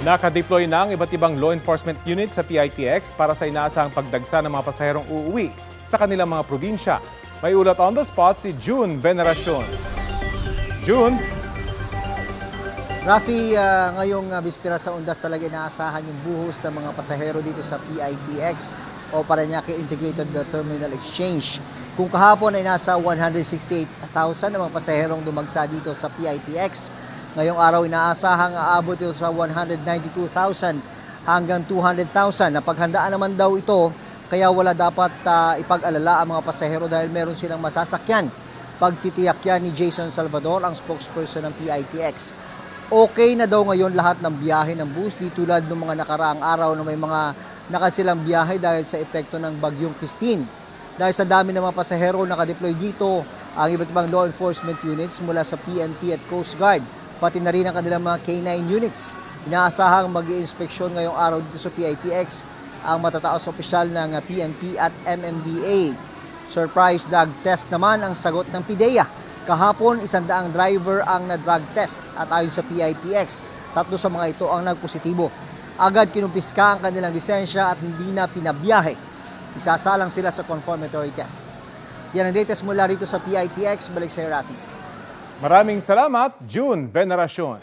Nakadeploy na ang iba't ibang law enforcement unit sa PITX para sa inaasahang pagdagsa ng mga pasaherong uuwi sa kanilang mga probinsya. May ulat on the spot si June Veneracion. June? Rafi, ngayong bispera sa Undas talaga inaasahan yung buhos ng mga pasahero dito sa PITX o Parañaque Integrated Terminal Exchange. Kung kahapon ay nasa 168,000 na mga pasaherong dumagsa dito sa PITX, ngayong araw inaasahang aabot ito sa 192,000 hanggang 200,000. Napaghandaan naman daw ito kaya wala dapat ipag-alala ang mga pasahero dahil meron silang masasakyan. Pagtitiyak yan ni Jason Salvador, ang spokesperson ng PITX. Okay na daw ngayon lahat ng biyahe ng bus, di tulad ng mga nakaraang araw na may mga nakasilang biyahe dahil sa epekto ng Bagyong Christine. Dahil sa dami ng mga pasahero nakadeploy dito, ang iba't ibang law enforcement units mula sa PNP at Coast Guard, pati na rin ang kanilang mga K9 units. Inaasahang mag-i-inspeksyon ngayong araw dito sa PITX ang matataas opisyal ng PNP at MMDA. Surprise drug test naman ang sagot ng PIDEA. Kahapon, 100 driver ang na-drug test at ayon sa PITX, 3 sa mga ito ang nagpositibo. Agad kinumpiska ang kanilang lisensya at hindi na pinabiyahe. Isasalang sila sa confirmatory test. Yan ang latest mula rito sa PITX. Balik sa Rafi. Maraming salamat, June Veneracion.